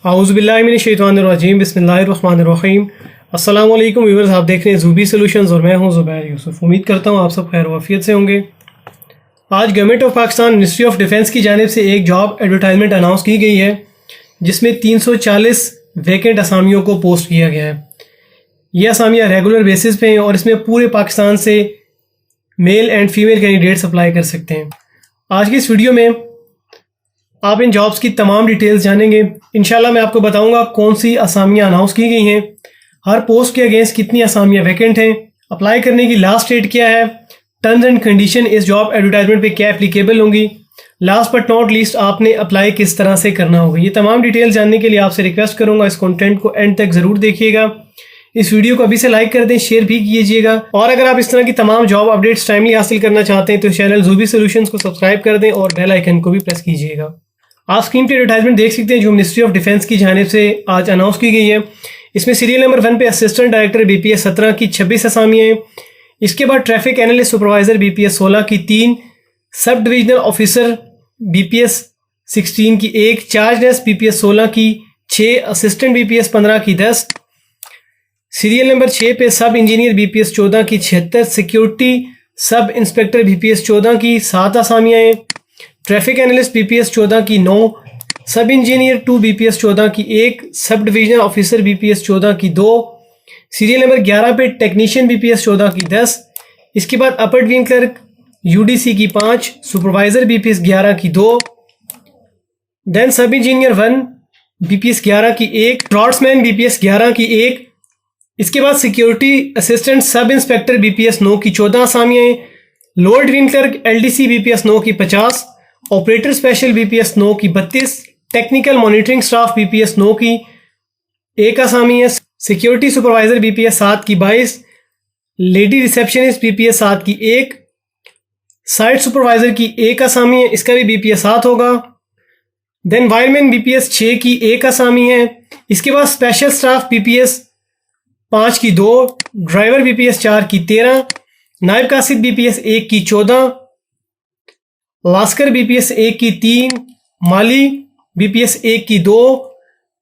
औज़ुबिल्लाहिमिनश्शैतानिर्रजीम बिस्मिल्लाहिर्रहमानिर्रहीम। अस्सलाम वालेकुम व्यूअर्स, आप देख रहे हैं ज़ूबी सॉल्यूशंस और मैं हूं ज़ुबैर यूसुफ। उम्मीद करता हूं आप सब खैर वाफियत से होंगे। आज government of Pakistan ministry of defence की जानिब से एक जॉब एडवर्टाइजमेंट अनाउंस की गई है जिसमें 340 वैकेंट असामियों को पोस्ट किया गया है। ये असामियाँ रेगुलर बेसिस पे हैं और इसमें पूरे पाकिस्तान से male and female candidates apply कर सकते हैं। आज की इस वीडियो में आप इन जॉब्स की तमाम डिटेल्स जानेंगे। इंशाल्लाह मैं आपको बताऊंगा कौन सी असामियाँ अनाउंस की गई हैं, हर पोस्ट के अगेंस्ट कितनी असामियाँ वैकेंट हैं, अप्लाई करने की लास्ट डेट क्या है, टर्म्स एंड कंडीशन इस जॉब एडवर्टाइजमेंट पे क्या एप्लीकेबल होंगी, लास्ट बट नॉट लीस्ट आपने अप्लाई किस तरह से करना होगा। ये तमाम डिटेल्स जानने के लिए आपसे रिक्वेस्ट करूँगा इस कॉन्टेंट को एंड तक ज़रूर देखिएगा। इस वीडियो को अभी से लाइक कर दें, शेयर भी कीजिएगा और अगर आप इस तरह की तमाम जॉब अपडेट्स टाइमली हासिल करना चाहते हैं तो चैनल ज़ूबी सॉल्यूशंस को सब्सक्राइब कर दें और बेल आइकन को भी प्रेस कीजिएगा। आप स्क्रीन पे एडवर्टाइजमेंट देख सकते हैं जो मिनिस्ट्री ऑफ डिफेंस की जानिब से आज अनाउंस की गई है। इसमें सीरियल नंबर 1 पे असिस्टेंट डायरेक्टर BPS 17 की 26 असामियाँ हैं। इसके बाद ट्रैफिक एनालिस्ट सुपरवाइजर BPS 16 की 3, सब डिविजनल ऑफिसर BPS 16 की 1, चार्ज डेस्क BPS 16 की 6, असिस्टेंट BPS 15 की 10। सीरियल नंबर 6 पे सब इंजीनियर BPS 14 की 76, सिक्योरिटी सब इंस्पेक्टर BPS 14 की 7 असामियाँ हैं। ट्रैफिक एनालिस्ट BPS 14 की 9, सब इंजीनियर 2 BPS 14 की 1, सब डिविजनल ऑफिसर BPS 14 की 2। सीरियल नंबर 11 पे टेक्नीशियन BPS 14 की 10। इसके बाद अपर डिवीजन क्लर्क UDC की 5, सुपरवाइजर BPS 11 की 2। देन सब इंजीनियर 1 BPS 11 की 1, ड्रॉट्समैन BPS 11 की 1। इसके बाद security assistant sub inspector BPS 9 की 14 असामियाँ हैं। Lower division clerk LDC BPS 9 की 50, ऑपरेटर स्पेशल BPS 9 की 32, टेक्निकल मॉनिटरिंग स्टाफ BPS 9 की 1 असामी है। सिक्योरिटी सुपरवाइजर BPS 7 की 22, लेडी रिसेप्शनिस्ट BPS 7 की 1, साइट सुपरवाइजर की 1 असामी है, इसका भी BPS 7 होगा। देन वायरमैन BPS 6 की 1 असामी है। इसके बाद स्पेशल स्टाफ BPS 5 की 2, ड्राइवर BPS 4 की 13, नायब कासिद BPS 1 की 14, लास्कर BPS 1 की 3, माली BPS 1 की 2,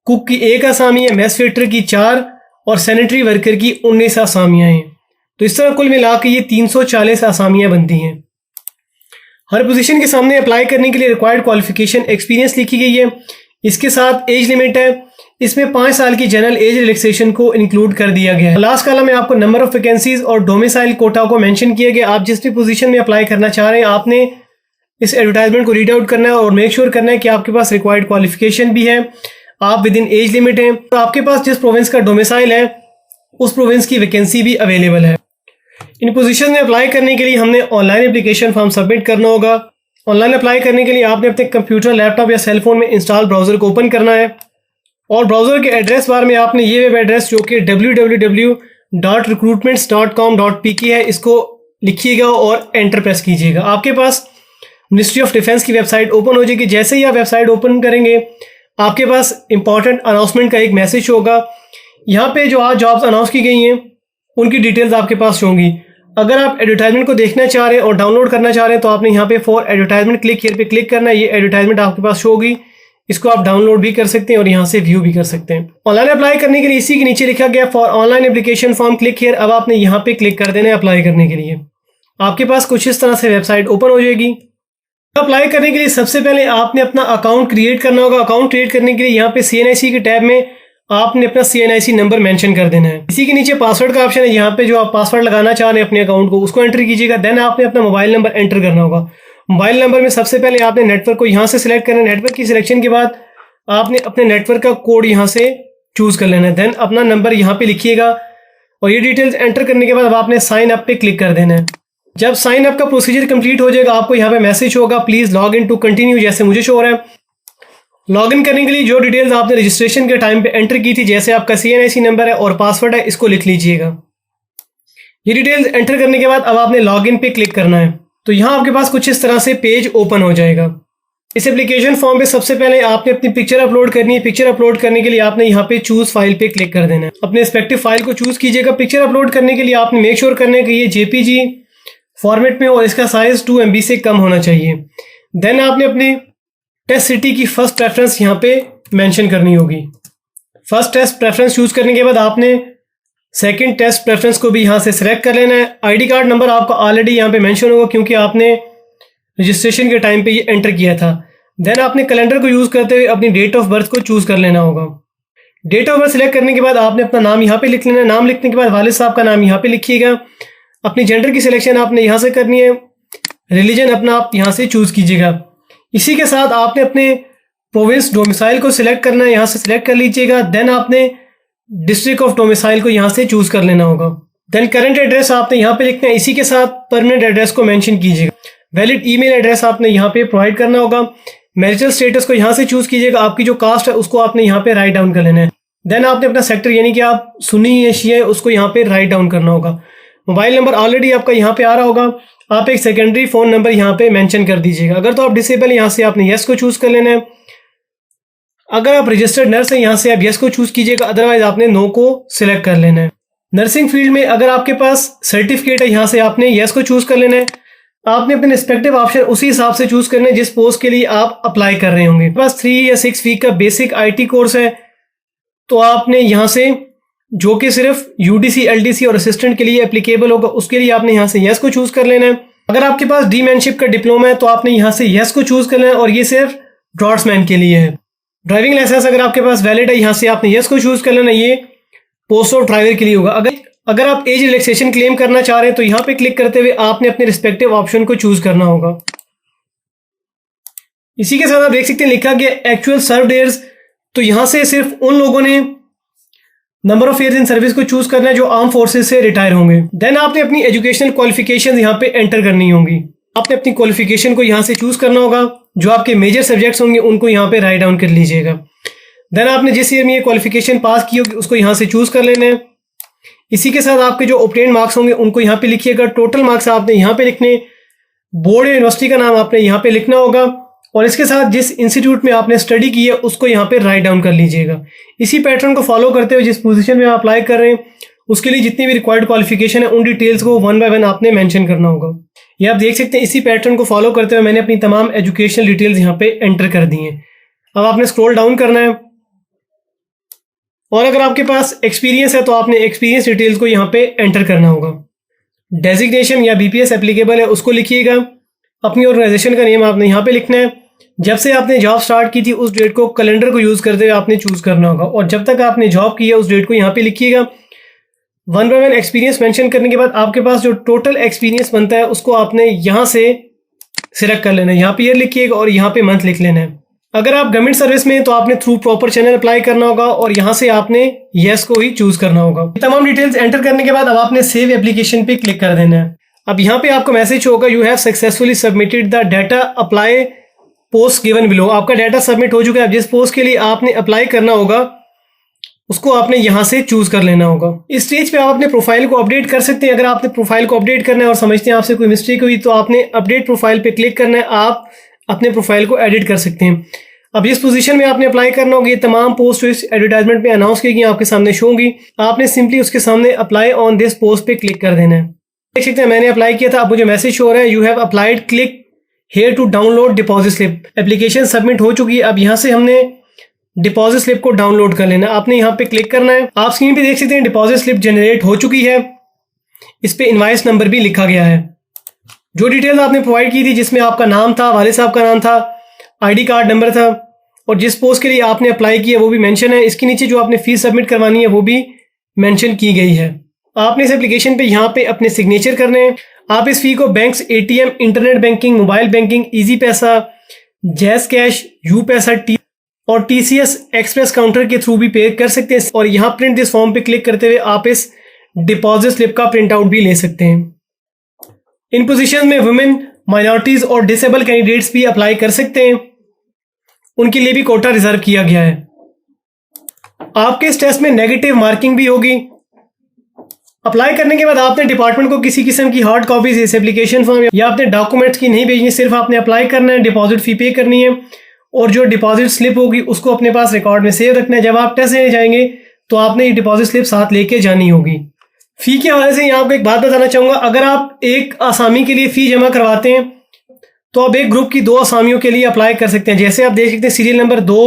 कुक की 1 असामी है, मैस वेटर की 4 और सैनिटरी वर्कर की 19 असामियाँ हैं। तो इस तरह कुल मिला के ये 340 असामियाँ बनती हैं। हर पोजीशन के सामने अप्लाई करने के लिए रिक्वायर्ड क्वालिफिकेशन एक्सपीरियंस लिखी गई है। इसके साथ एज लिमिट है, इसमें 5 साल की जनरल एज रिलैक्सेशन को इंक्लूड कर दिया गया है। लास्ट कॉलम में आपको नंबर ऑफ वैकेंसीज और डोमिसाइल कोटा को मेंशन किया गया। आप जिस भी पोजीशन में अप्लाई करना चाह रहे हैं आपने इस एडवर्टाइजमेंट को रीड आउट करना है और मेक श्योर करना है कि आपके पास रिक्वायर्ड क्वालिफिकेशन भी है, आप विद इन एज लिमिट हैं, तो आपके पास जिस प्रोविंस का डोमिसाइल है उस प्रोविंस की वैकेंसी भी अवेलेबल है। इन पोजीशन में अप्लाई करने के लिए हमने ऑनलाइन एप्लीकेशन फॉर्म सबमिट करना होगा। ऑनलाइन अप्लाई करने के लिए आपने अपने कंप्यूटर, लैपटॉप या सेलफोन में इंस्टॉल ब्राउज़र को ओपन करना है और ब्राउज़र के एड्रेस बार में आपने ये वेब एड्रेस जो कि www.recruitments.com.pk है इसको लिखिएगा और एंटर प्रेस कीजिएगा। आपके पास मिनिस्ट्री ऑफ डिफेंस की वेबसाइट ओपन हो जाएगी। जैसे ही आप वेबसाइट ओपन करेंगे आपके पास इंपॉर्टेंट अनाउंसमेंट का एक मैसेज होगा। यहाँ पे जो आज जॉब्स अनाउंस की गई हैं उनकी डिटेल्स आपके पास होंगी। अगर आप एडवर्टाइजमेंट को देखना चाह रहे हैं और डाउनलोड करना चाह रहे हैं तो आपने यहाँ पे फॉर एडवर्टाइजमेंट क्लिक हियर पे क्लिक करना है। ये एडवर्टाइजमेंट आपके पास शो होगी, इसको आप डाउनलोड भी कर सकते हैं और यहाँ से व्यू भी कर सकते हैं। ऑनलाइन अप्लाई करने के लिए इसी के नीचे लिखा गया for online application form click here. अब आपने यहाँ पे क्लिक कर देना है अप्लाई करने के लिए। आपके पास कुछ इस तरह से वेबसाइट ओपन हो जाएगी। अप्लाई करने के लिए सबसे पहले आपने अपना अकाउंट क्रिएट करना होगा। अकाउंट क्रिएट करने के लिए यहाँ पे CNIC के टैब में आपने अपना CNIC नंबर मेंशन कर देना है। इसी के नीचे पासवर्ड का ऑप्शन है, यहाँ पे जो आप पासवर्ड लगाना चाह रहे हैं अपने अकाउंट को उसको एंटर कीजिएगा। देन आपने अपना मोबाइल नंबर एंटर करना होगा। मोबाइल नंबर में सबसे पहले आपने नेटवर्क को यहाँ से सिलेक्ट करना है। नेटवर्क की सिलेक्शन के बाद आपने अपने नेटवर्क का कोड यहाँ से चूज कर लेना है। देन अपना नंबर यहाँ पे लिखिएगा और ये डिटेल्स एंटर करने के बाद अब आपने साइन अप पे क्लिक कर देना है। जब साइन अप का प्रोसीजर कंप्लीट हो जाएगा आपको यहाँ पे मैसेज होगा please log in to continue, जैसे मुझे शो हो रहा है। लॉग इन करने के लिए जो डिटेल्स आपने रजिस्ट्रेशन के टाइम पे एंटर की थी, जैसे आपका CNIC नंबर है और पासवर्ड है, इसको लिख लीजिएगा। ये डिटेल्स एंटर करने के बाद अब आपने लॉग इन पे क्लिक करना है। तो यहाँ आपके पास कुछ इस तरह से पेज ओपन हो जाएगा। इस एप्लीकेशन फॉर्म पे सबसे पहले आपने अपनी पिक्चर अपलोड करनी है। पिक्चर अपलोड करने के लिए आपने यहाँ पे चूज फाइल पे क्लिक कर देना है। अपने रिस्पेक्टिव फाइल को चूज कीजिएगा। पिक्चर अपलोड करने के लिए आपने मेक श्योर करना है कि ये JPG फॉर्मेट में हो और इसका साइज 2 MB से कम होना चाहिए। देन आपने अपने टेस्ट सिटी की फर्स्ट प्रेफरेंस यहाँ पे मेंशन करनी होगी। फर्स्ट टेस्ट प्रेफरेंस चूज करने के बाद आपने सेकंड टेस्ट प्रेफरेंस को भी यहाँ से सिलेक्ट कर लेना है। आईडी कार्ड नंबर आपका ऑलरेडी यहाँ पे मेंशन होगा क्योंकि आपने रजिस्ट्रेशन के टाइम पे ये एंटर किया था। देन आपने कैलेंडर को यूज़ करते हुए अपनी डेट ऑफ बर्थ को चूज़ कर लेना होगा। डेट ऑफ बर्थ सिलेक्ट करने के बाद आपने अपना नाम यहाँ पे लिख लेना है। नाम लिखने के बाद वालिद साहब का नाम यहाँ पे लिखिएगा। अपनी जेंडर की सिलेक्शन आपने यहाँ से करनी है। रिलीजन अपना आप यहाँ से चूज़ कीजिएगा। इसी के साथ आपने अपने प्रोविंस डोमिसाइल को सिलेक्ट करना है, यहाँ से सिलेक्ट कर लीजिएगा। देन आपने डिस्ट्रिक्ट ऑफ डोमिसाइल को यहाँ से चूज़ कर लेना होगा। देन करंट एड्रेस आपने यहाँ पे लिखना है। इसी के साथ परमानेंट एड्रेस को मेंशन कीजिएगा। वैलिड ईमेल एड्रेस आपने यहाँ पे प्रोवाइड करना होगा। मैरिटल स्टेटस को यहाँ से चूज़ कीजिएगा। आपकी जो कास्ट है उसको आपने यहाँ पे राइट डाउन कर लेना है। देन आपने अपना सेक्टर यानी कि आप सुन्नी या शिया है उसको यहाँ पे राइट डाउन करना होगा। मोबाइल नंबर ऑलरेडी आपका यहाँ पे आ रहा होगा। आप एक सेकेंडरी फ़ोन नंबर यहाँ पे मेंशन कर दीजिएगा। अगर तो आप डिसेबल यहाँ से आपने येस को चूज़ कर लेना है। अगर आप रजिस्टर्ड नर्स हैं यहाँ से आप येस को चूज़ कीजिएगा, अदरवाइज आपने नो को सिलेक्ट कर लेना है। नर्सिंग फील्ड में अगर आपके पास सर्टिफिकेट है यहाँ से आपने येस को चूज़ कर लेना है। आपने अपने रिस्पेक्टिव ऑप्शन उसी हिसाब से चूज़ करना है जिस पोस्ट के लिए आप अप्लाई कर रहे होंगे। बस 3 या 6 वीक का बेसिक IT कोर्स है तो आपने यहाँ से जो कि सिर्फ UDC LDC और असिस्टेंट के लिए एप्लीकेबल होगा उसके लिए आपने यहाँ से येस को चूज़ कर लेना है। अगर आपके पास डीमैनशिप का डिप्लोमा है तो आपने यहाँ से येस को चूज़ कर लेना है और ये सिर्फ ड्रॉट्समैन के लिए है। ड्राइविंग लाइसेंस अगर आपके पास वैलिड है यहाँ से आपने येस को चूज़ कर लेना, ये पोस्ट ऑफ ड्राइवर के लिए होगा। अगर आप एज रिलैक्सेशन क्लेम करना चाह रहे हैं तो यहाँ पे क्लिक करते हुए आपने अपने रिस्पेक्टिव ऑप्शन को चूज़ करना होगा। इसी के साथ आप देख सकते हैं लिखा गया एक्चुअल सर्व्ड ईयर्स, तो यहाँ से सिर्फ उन लोगों ने number of years in service को चूज़ करना है जो आर्म फोर्सेस से रिटायर होंगे। देन आपने अपनी एजुकेशनल क्वालिफिकेशन यहाँ पे एंटर करनी होंगी। आपने अपनी क्वालिफिकेशन को यहाँ से चूज़ करना होगा। जो आपके मेजर सब्जेक्ट्स होंगे उनको यहाँ पे राइट डाउन कर लीजिएगा। देन आपने जिस ईयर में ये क्वालिफिकेशन पास की होगी उसको यहाँ से चूज़ कर लेना है। इसी के साथ आपके जो ऑब्टेन मार्क्स होंगे उनको यहाँ पे लिखिएगा। टोटल मार्क्स आपने यहाँ पे लिखने, बोर्ड या यूनिवर्सिटी का नाम आपने यहाँ पे लिखना होगा और इसके साथ जिस इंस्टीट्यूट में आपने स्टडी की है उसको यहाँ पे राइट डाउन कर लीजिएगा। इसी पैटर्न को फॉलो करते हुए जिस पोजीशन में आप अप्लाई कर रहे हैं उसके लिए जितनी भी रिक्वायर्ड क्वालिफिकेशन है उन डिटेल्स को 1 बाय 1 आपने मेंशन करना होगा। ये आप देख सकते हैं इसी पैटर्न को फॉलो करते हुए मैंने अपनी तमाम एजुकेशनल डिटेल्स यहाँ पे एंटर कर दी हैं। अब आपने स्क्रॉल डाउन करना है और अगर आपके पास एक्सपीरियंस है तो आपने एक्सपीरियंस डिटेल्स को यहाँ पे एंटर करना होगा। डेजिग्नेशन या BPS एप्लीकेबल है उसको लिखिएगा। अपनी ऑर्गेनाइजेशन का नेम आपने यहाँ पे लिखना है। जब से आपने जॉब स्टार्ट की थी उस डेट को कैलेंडर को यूज़ करते हुए आपने चूज़ करना होगा और जब तक आपने जॉब की है उस डेट को यहाँ पे लिखिएगा। 1 बाय 1 एक्सपीरियंस मेंशन करने के बाद आपके पास जो टोटल एक्सपीरियंस बनता है उसको आपने यहाँ से सिलेक्ट कर लेना है। यहाँ पे ईयर लिखिएगा और यहाँ पे मंथ लिख लेना है। अगर आप गवर्नमेंट सर्विस में हैं तो आपने थ्रू प्रॉपर चैनल अप्लाई करना होगा और यहाँ से आपने येस को ही चूज़ करना होगा। तमाम डिटेल्स एंटर करने के बाद अब आपने सेव एप्लीकेशन पे क्लिक कर देना है। अब यहाँ पे आपको मैसेज होगा you have successfully submitted the data apply post given below. आपका डाटा सबमिट हो चुका है। अब जिस पोस्ट के लिए आपने अप्लाई करना होगा उसको आपने यहाँ से चूज़ कर लेना होगा। इस स्टेज पे आप अपने प्रोफाइल को अपडेट कर सकते हैं। अगर आपने प्रोफाइल को अपडेट करना है और समझते हैं आपसे कोई मिस्टेक हुई तो आपने अपडेट प्रोफाइल पे क्लिक करना है। आप अपने प्रोफाइल को एडिट कर सकते हैं। अब जिस पोजीशन में आपने अप्लाई करना होगा ये तमाम पोस्ट इस एडवर्टाइजमेंट में अनाउंस की गई आपके सामने शो होंगी। आपने सिंपली उसके सामने अप्लाई ऑन दिस पोस्ट पे क्लिक कर देना है। देख सकते हैं मैंने अप्लाई किया था। अब मुझे मैसेज हो रहा है you have applied, click here to download deposit slip. Application submit हो चुकी है। अब यहाँ से हमने डिपॉजिट स्लिप को डाउनलोड कर लेना है। आपने यहाँ पे क्लिक करना है। आप स्क्रीन पे देख सकते हैं डिपॉजिट स्लिप जनरेट हो चुकी है। इस पे इनवाइस नंबर भी लिखा गया है। जो डिटेल्स आपने प्रोवाइड की थी जिसमें आपका नाम था, वालिद साहब का नाम था, ID कार्ड नंबर था और जिस पोस्ट के लिए आपने अप्लाई किया वो भी मेंशन है। इसके नीचे जो आपने फीस सबमिट करवानी है वो भी मेंशन की गई है। आपने इस एप्लीकेशन पे यहाँ पे अपने सिग्नेचर करने हैं। आप इस फी को banks, ATM, internet banking, mobile banking, easy पैसा, जैज कैश, यू पैसा और TCS एक्सप्रेस काउंटर के थ्रू भी पे कर सकते हैं। और यहाँ प्रिंट दिस फॉर्म पे क्लिक करते हुए आप इस डिपॉजिट स्लिप का प्रिंट आउट भी ले सकते हैं। इन पोजीशन में वुमेन, माइनॉरिटीज और डिसेबल कैंडिडेट्स भी अप्लाई कर सकते हैं। उनके लिए भी कोटा रिजर्व किया गया है। आपके इस टेस्ट में नेगेटिव मार्किंग भी होगी। अप्लाई करने के बाद आपने डिपार्टमेंट को किसी किस्म की हार्ड कॉपीज इस एप्लीकेशन फॉर्म या अपने डॉक्यूमेंट्स की नहीं भेजनी। सिर्फ आपने अप्लाई करना है, डिपॉजिट फी पे करनी है और जो डिपॉजिट स्लिप होगी उसको अपने पास रिकॉर्ड में सेव रखना है। जब आप टेस्ट देने जाएंगे तो आपने ये डिपॉजिट स्लिप साथ लेके जानी होगी। फ़ी के हवाले से यहाँ आपको एक बात बताना चाहूँगा। अगर आप एक आसामी के लिए फ़ी जमा करवाते हैं तो आप एक ग्रुप की 2 आसामियों के लिए अप्लाई कर सकते हैं। जैसे आप देख सकते हैं सीरियल नंबर 2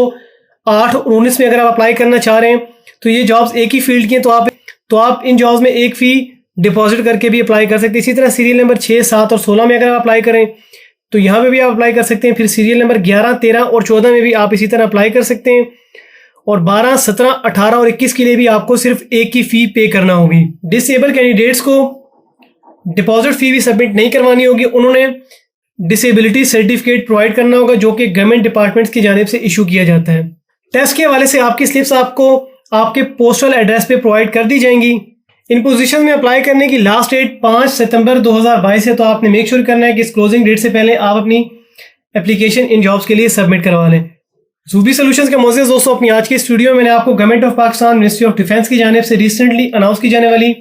8 और 19 में अगर आप अप्लाई करना चाह रहे हैं तो ये जॉब्स एक ही फील्ड की हैं, तो आप इन जॉब्स में एक फ़ी डिपॉजिट करके भी अप्लाई कर सकते हैं। इसी तरह सीरियल नंबर 6, 7 और 16 में अगर आप अप्लाई करें तो यहाँ पे भी आप अप्लाई कर सकते हैं। फिर सीरियल नंबर 11, 13 और 14 में भी आप इसी तरह अप्लाई कर सकते हैं। और 12, 17, 18 और 21 के लिए भी आपको सिर्फ एक ही फ़ी पे करना होगी। डिसेबल कैंडिडेट्स को डिपॉजिट फ़ी भी सबमिट नहीं करवानी होगी, उन्होंने डिसेबिलिटी सर्टिफिकेट प्रोवाइड करना होगा जो कि गवर्नमेंट डिपार्टमेंट्स की जानिब से इशू किया जाता है। टेस्ट के हवाले से आपकी स्लिप्स आपको आपके पोस्टल एड्रेस पे प्रोवाइड कर दी जाएंगी। इन पोजीशन में अप्लाई करने की लास्ट डेट 5 सितंबर 2022 है, तो आपने मेक श्योर करना है कि इस क्लोजिंग डेट से पहले आप अपनी एप्लीकेशन इन जॉब्स के लिए सबमिट करवा लें। ज़ूबी सॉल्यूशंस के मोअज़्ज़ज़ दोस्तों, अपनी आज की इस वीडियो में मैंने आपको government of Pakistan ministry of defence की जानिब से रिसेंटली अनाउंस की जाने वाली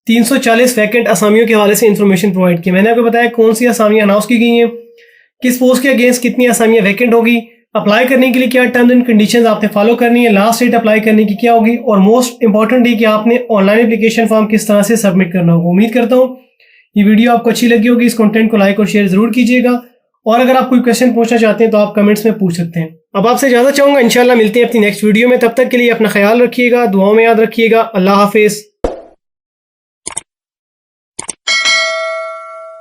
340 वैकेंट असामियों के हवाले से इन्फॉर्मेशन प्रोवाइड की। मैंने आपको बताया कौन सी असामियाँ अनाउंस की गई हैं, किस पोस्ट के अगेंस्ट कितनी असामियाँ वैकेंट होगी, अप्लाई करने के लिए क्या टर्म्स एंड कंडीशंस आपने फॉलो करनी है, लास्ट डेट अप्लाई करने की क्या होगी, और मोस्ट इंपॉर्टेंट है कि आपने ऑनलाइन एप्लीकेशन फॉर्म किस तरह से सबमिट करना होगा। उम्मीद करता हूँ ये वीडियो आपको अच्छी लगी होगी। इस कंटेंट को लाइक और शेयर जरूर कीजिएगा, और अगर आप कोई क्वेश्चन पूछना चाहते हैं तो आप कमेंट्स में पूछ सकते हैं। अब आपसे इजाजत चाहूँगा, इंशाल्लाह मिलते हैं अपनी नेक्स्ट वीडियो में। तब तक के लिए अपना ख्याल रखिएगा, दुआओं में याद रखिएगा। अल्लाह हाफिज़।